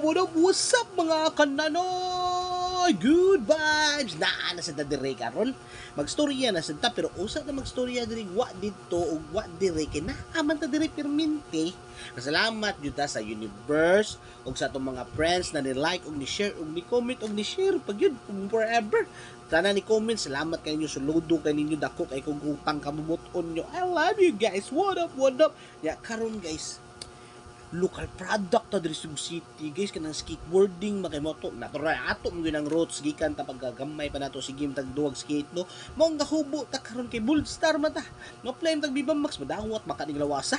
What's up mga kananoy? Good vibes! Naa na sa dadire karon. Magstorya na sa ta, pero usa na magstorya diri wa dito o wa dire kay naaman ta diri permente. Salamat jud ta sa universe ug sa atong mga friends na ni-like ug ni-share ug ni-comment ug ni-share pag yun forever. Sana ni comment, salamat kayo sa ludo kay ninyo dako kay kung utang kamubuton nyo. I love you guys. What up? What up? Ya karon guys, local product ta diri sa city guys, kanang skateboarding makimoto natural ato mo ginang roads gikan ta paggagamay pa nato sige tag duwag skate no mo nga hubo ta karon kay Bold Star man ta no play tag Viva Max madawat makaning lawasa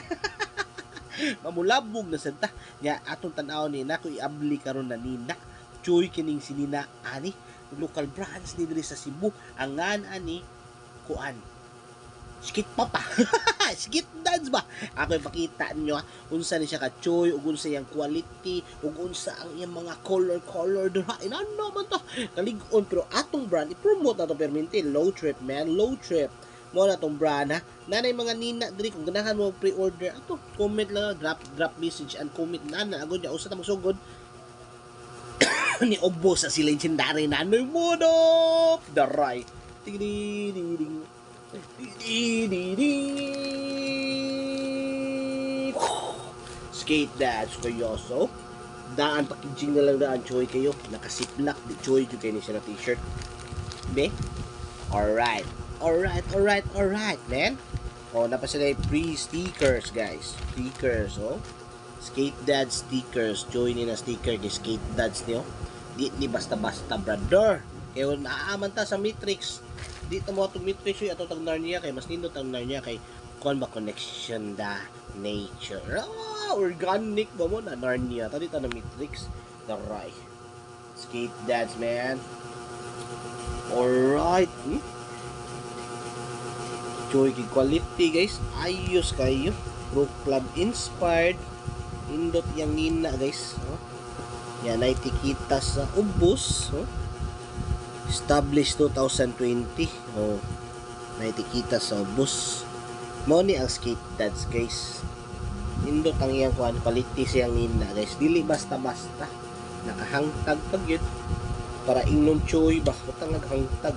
mamulabog na sad ta nya atong tan-aw ni nako iabli karon na nina choy kining sinina ani local brands ni diri sa Cebu angan ani kuan skit papa skit dance ba ako ipakita nyo unsa ni siya ka-choy ug unsa yang quality ug unsa ang iyang mga color dira inano man to kalig-on pero atong brand i-promote nato permente low trip man low trip mo na tong brand ha nanay mga nina diri kung ganahan mo pre-order ato comment lang drop message and comment na agud ya usa ta magsugod ni Obo sa si legendary nanoy mo no daray ding skate dance kayo so daan packaging na lang daan choy kayo nakasiplak di choy yung kayo siya na t-shirt be alright man oh napa sila free stickers guys stickers oh skate dad stickers choy ni na sticker ni skate dads niyo di ni basta brother kayo naaaman ta sa Matrix di ta mo itong Matrix yung atong Narnia kay mas nindot ang Narnia kay kuan ba connection da nature organic ba mo na Narnia tadi ta na Matrix the right skate dance man alright joy kay quality guys ayos kayo Pro Club inspired indot yang nina guys yan ay tikita sa ubos established 2020 naitikita sa bus mo ni ang skate dads guys indot ang iyang kuan quality siyang nina guys dili basta nakahangtag pag yun para ingnon choy ba utang naghangtag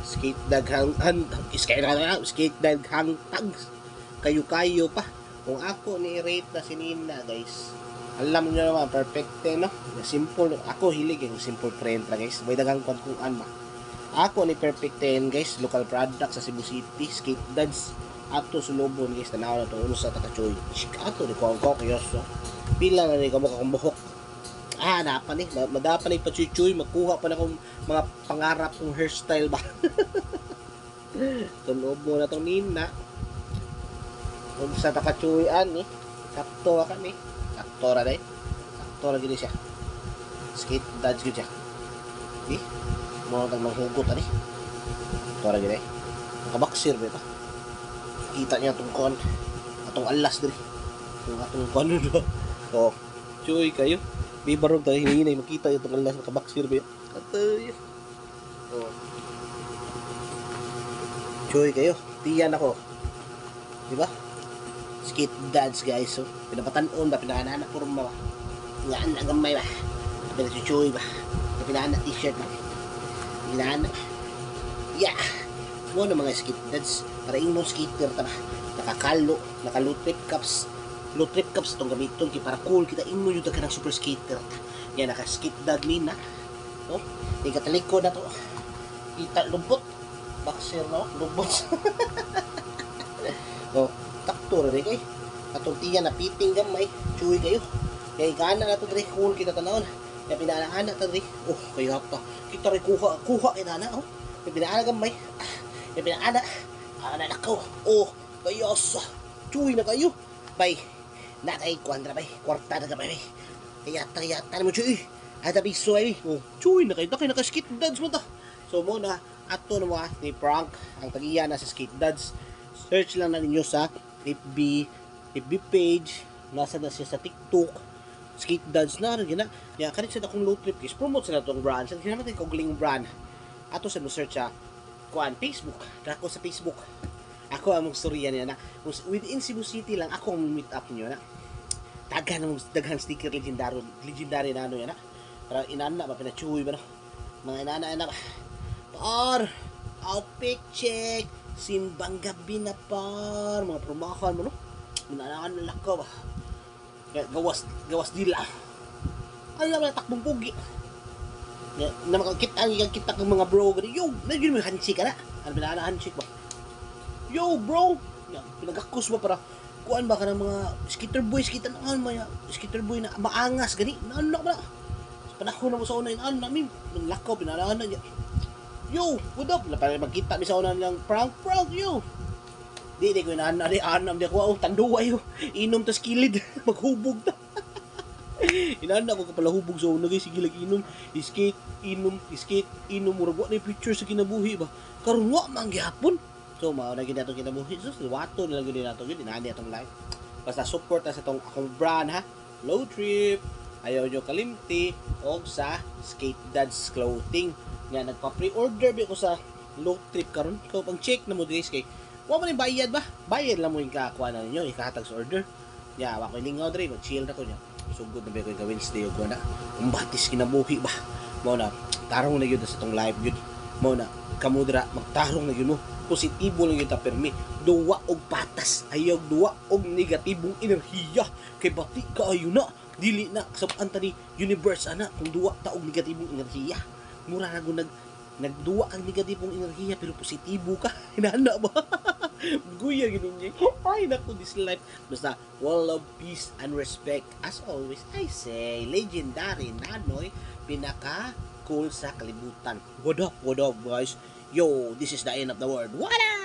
skate dag skate dag hangtag kayo pa kung ako ni rate na si nina guys alam nyo naman, perfect no? Simple, ako hilig yung simple friend lang guys. May dagang kwantuan ba? Ako ni perfect 10 guys, local product sa Cebu City, skate dads. Ato sulubon guys, tanaw na ito, uno sa takachoy. Ato, di ko ang kokiyos, no? Pila na ni kamukha kong buhok. Dapan madapan ni pachuchoy, magkuha pa na kong mga pangarap kong hairstyle ba? Sulubon na itong nina. Uno sa takachoyan, sakto ka ni. Saktora gini siya skate dads gini siya mo nang manghugot ani saktora gini nakabaksir ba ito kita niya itong kon atong alas diri yung atong kon do choy kayo may barog tayo hinay makita itong alas nakabaksir ba ito choy kayo tiyan ako diba skate dads guys so pinapatanon ba pinahana kurma ba yan nagamay ba pinachuchoy ba pinahana t-shirt ba pinahana mo na mga skate dads para ingnon skater ta ba naka low trip caps itong gamiton para cool kita ingnon yung ka ng super skater yan naka skate dad nina yung katalikod na to kita lubot boxer no lubot takto rin kay atong tiyan na piting gamay chuy kayo kay kana na to dre cool kita tanawon kay pinaana ta dre kaya pa kita rin kuha kita na kay pinaana gamay kay pinaana nakaw kayo sa chuy na kayo bay na kay kwadra bay kwarta na gamay kaya mo chuy ada biso ay chuy na kayo naka skate dads mo ta so mo na ato na ni prank ang tagiya na sa skate dads search lang na ninyo sa FB page, nasa na siya sa TikTok, skate dads na rin gina. Ya kanit sa akong low trip guys, promote sa natong brand. Sa naman tayo kogling brand. Ato sa mo search sa kuan Facebook. Dako sa Facebook. Ako ang storya niya na within Cebu City lang ako ang meet up niyo na. daghang sticker legendary na ano yan, ha? Para inana ba pinachuy ba no? Mga inana ba? Par, outfit check, simbang gabi na par, mga prumakan mo no? Inanaan na lakaw ba? Gawas dila. Ay naman takbong pugi. Na makakita ng mga bro gani. Yo, nagyun mo handshake ka na. Ano pinala handshake ba? Yo, bro. Pinagakus mo para kuan ba ka ng mga skater boys kita na maya skater boy na maangas gani naano ba na panahon na mo sa una inaan namin lakaw pinalaan na niya. Yo, what up? Para magkita mi sa una lang prank yo. Di ko inaan na di anam di ko tanduwa yo. Inom tas kilid maghubog ta. Inaan na ko kapala hubog sa una guys sige lagi inom skate inom murag wa na picture sa kinabuhi ba karon wa man gyapon. So, mao na gid nato kinabuhi. So, wato na lang gid nato gid inani atong live. Basta support na sa tong akong brand ha. Low Trip. Ayaw nyo kalimti og sa Skate Dads Clothing. Nga nagpa-pre-order bi ko sa Low Trip karon. So, pang check na mo guys kay wa man bayad ba? Bayad lang mo yung kakuha na ninyo, ikahatag sa order. Ya, wa ko lingaw dre, chill na ko nya. Sugod na ba ko Wednesday og na. Umbatis kinabuhi ba. Mao na tarong na gyud sa tong live gyud. Mao na kamudra magtarong na gyud mo. Positibo lang yung permi duwa og patas ayaw duwa og negatibong enerhiya kay bati kaayo na dili na sabtan ni universe ana kung duwa ta og negatibong enerhiya mura na gud nagduwa ang negatibong enerhiya pero positibo ka hinana ba guya gininyo ay nako this life basta all love peace and respect as always I say legendary Nanoy pinaka cool sa kalibutan. What up guys? Yo, this is the end of the world. What up?